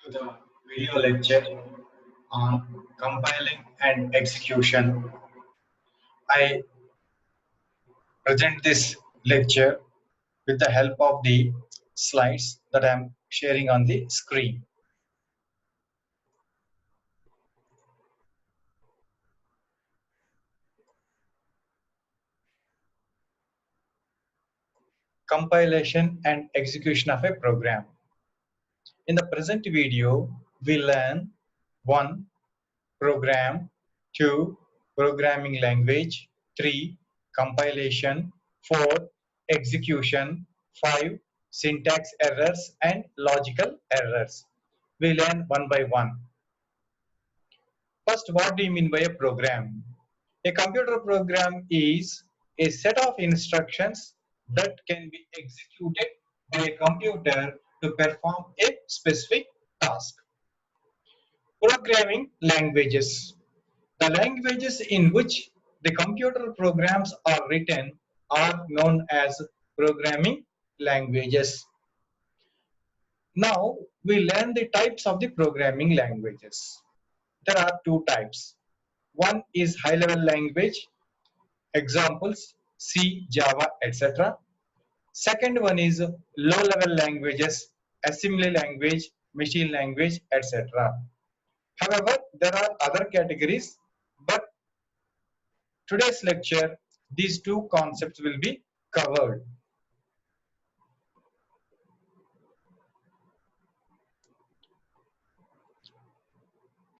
to the video lecture on compiling and execution. I present this lecture with the help of the slides that I am sharing on the screen. Compilation and execution of a program. In the present video, we learn 1. Program, 2. Programming language, 3. Compilation, 4. Execution, 5. Syntax errors and logical errors. We learn one by one. First, what do you mean by a program? A computer program is a set of instructions that can be executed by a computer to perform a specific task. Programming languages. The languages in which the computer programs are written are known as programming languages. Now we learn the types of the programming languages. There are two types. One is high-level language, examples C, Java, etc. Second one is low-level languages, assembly language, machine language, etc. However, there are other categories, but today's lecture, these two concepts will be covered.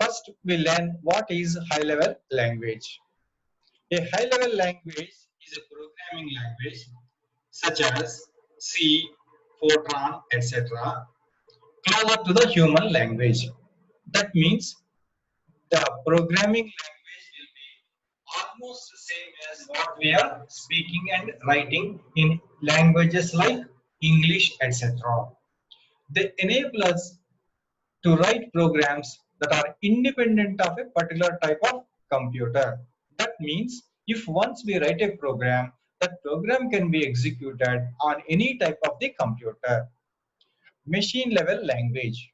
First, we learn what is high-level language. A high-level language is a programming language such as C, Fortran, etc. closer to the human language. That means the programming language will be almost the same as what we are speaking and writing in languages like English, etc. They enable us to write programs that are independent of a particular type of computer. That means if once we write a program, that program can be executed on any type of the computer. Machine level language.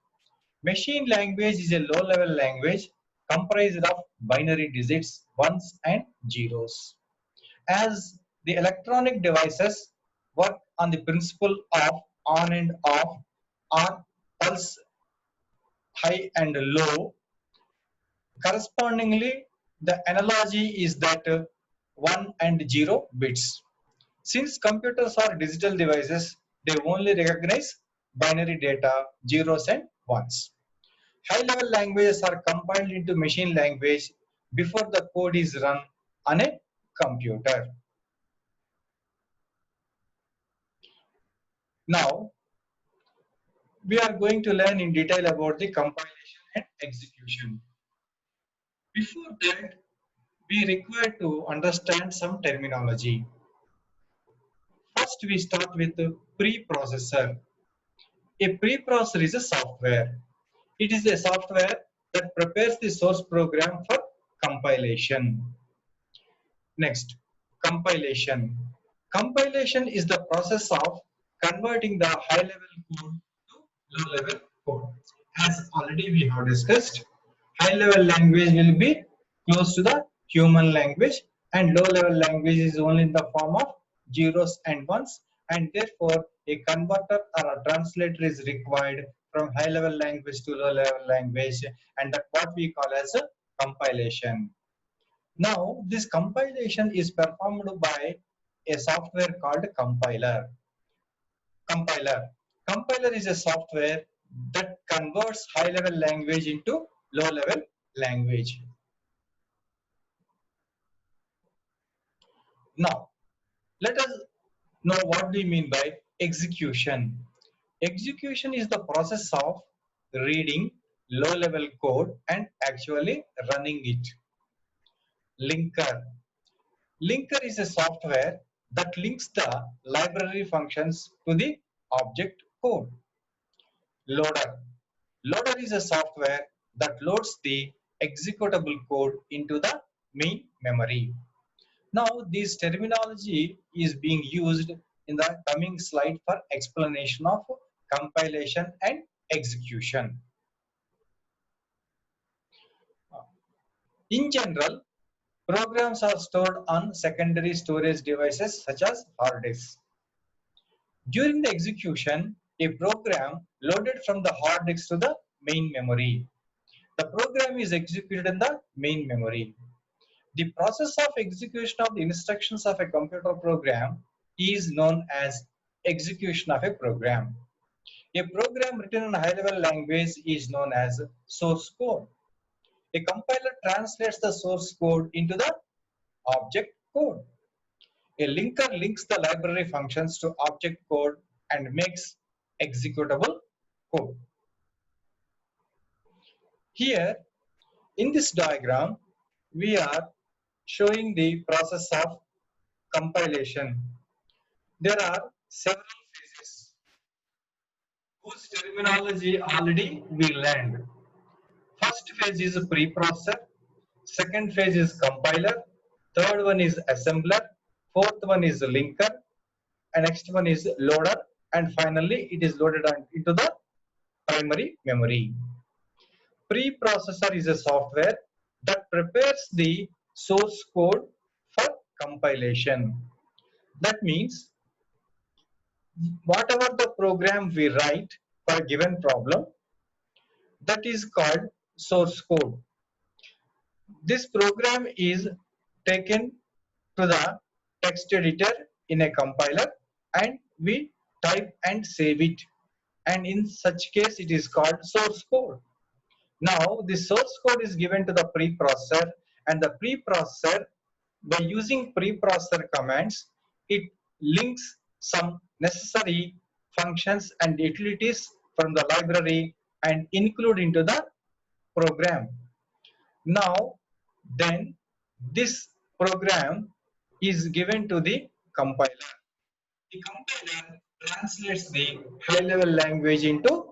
Machine language is a low level language comprised of binary digits, ones and zeros. As the electronic devices work on the principle of on and off or pulse high and low, correspondingly, the analogy is that 1 and 0 bits. Since computers are digital devices, they only recognize binary data, zeros and ones. High-level languages are compiled into machine language before the code is run on a computer. Now, we are going to learn in detail about the compilation and execution. Before that, we require to understand some terminology. First, we start with the preprocessor. A preprocessor is a software. It is a software that prepares the source program for compilation. Next, compilation. Compilation is the process of converting the high-level code to low-level code. As already we have discussed, high-level language will be close to the human language and low-level language is only in the form of zeros and ones, and therefore a converter or a translator is required from high-level language to low-level language, and that what we call as a compilation. Now, this compilation is performed by a software called compiler. Compiler is a software that converts high-level language into low-level language. Now, let us know what we mean by execution. Execution is the process of reading low-level code and actually running it. Linker. Linker is a software that links the library functions to the object code. Loader. Loader is a software that loads the executable code into the main memory. Now, this terminology is being used in the coming slide for explanation of compilation and execution. In general, programs are stored on secondary storage devices such as hard disks. During the execution, a program loaded from the hard disk to the main memory. The program is executed in the main memory. The process of execution of the instructions of a computer program is known as execution of a program. A program written in a high-level language is known as source code. A compiler translates the source code into the object code. A linker links the library functions to object code and makes executable code. Here, in this diagram, we are showing the process of compilation. There are several phases whose terminology already we learned. First phase is preprocessor, second phase is compiler, third one is assembler, fourth one is linker, and next one is loader, and finally it is loaded into the primary memory. Preprocessor is a software that prepares the source code for compilation. That means whatever the program we write for a given problem, that is called source code. This program is taken to the text editor in a compiler and we type and save it, and in such case it is called source code. Now the source code is given to the preprocessor, and the preprocessor, by using preprocessor commands, it links some necessary functions and utilities from the library and include into the program. Now then this program is given to the compiler. The compiler translates the high-level language into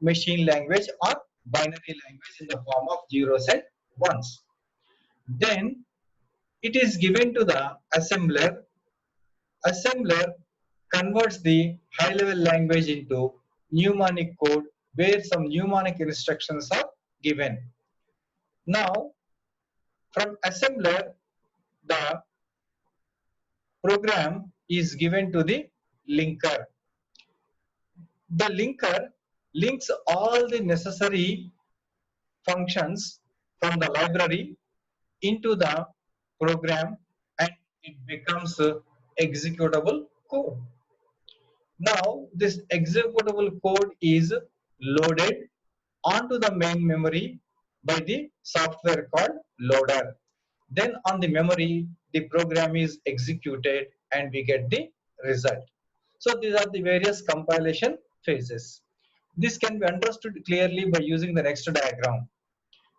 machine language or binary language in the form of zeros and ones. Then it is given to the assembler. Assembler converts the high-level language into mnemonic code where some mnemonic instructions are given. Now, from assembler, the program is given to the linker. The linker links all the necessary functions from the library into the program and it becomes executable code. Now this executable code is loaded onto the main memory by the software called loader. Then on the memory, the program is executed and we get the result. So these are the various compilation phases. This can be understood clearly by using the next diagram.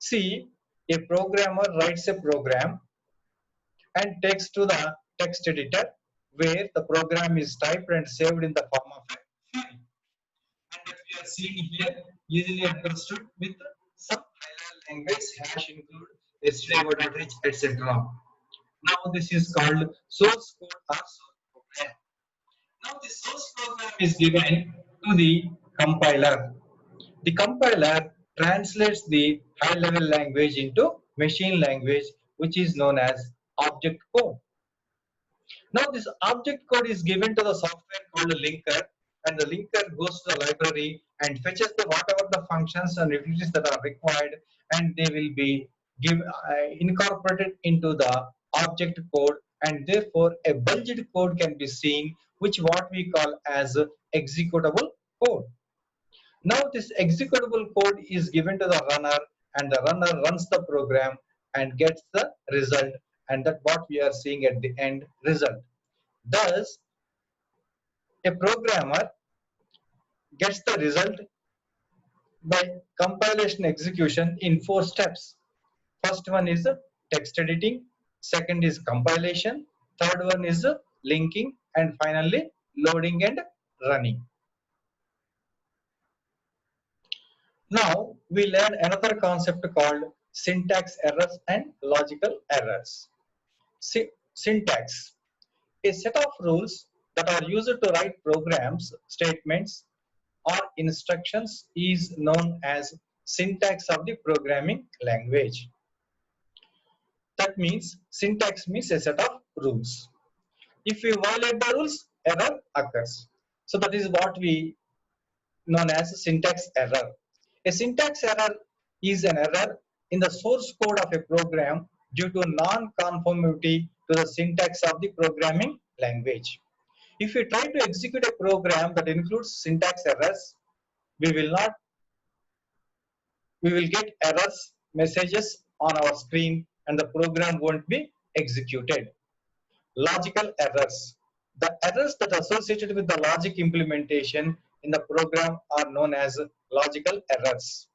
See, a programmer writes a program and takes to the text editor where the program is typed and saved in the form of a file. And that we are seeing here easily understood with some high-level language hash include stdio.h etc. Now this is called source code or source program. Now the source program is given to the compiler. The compiler translates the high-level language into machine language, which is known as object code. Now this object code is given to the software called a linker, and the linker goes to the library and fetches the whatever the functions and utilities that are required, and they will be incorporated into the object code, and therefore a bulged code can be seen, which what we call as executable code. Now this executable code is given to the runner and the runner runs the program and gets the result, and that what we are seeing at the end result. Thus, a programmer gets the result by compilation execution in 4 steps. First one is text editing, second is compilation, third one is linking, and finally loading and running. Now we learn another concept called syntax errors and logical errors. Syntax, a set of rules that are used to write programs, statements, or instructions is known as syntax of the programming language. That means syntax means a set of rules. If we violate the rules, error occurs. So that is what we known as syntax error. A syntax error is an error in the source code of a program due to non-conformity to the syntax of the programming language. If we try to execute a program that includes syntax errors, we will not we will get errors messages on our screen and the program won't be executed. Logical errors. The errors that are associated with the logic implementation in the program are known as logical errors.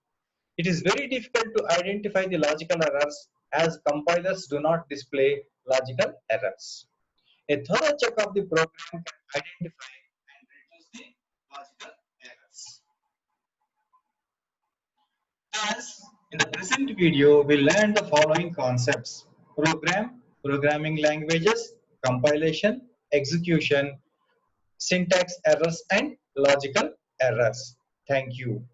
It is very difficult to identify the logical errors as compilers do not display logical errors. A thorough check of the program can identify and reduce the logical errors. Thus, in the present video, we learned the following concepts: programming languages, compilation, execution, syntax errors, and logical errors. Thank you.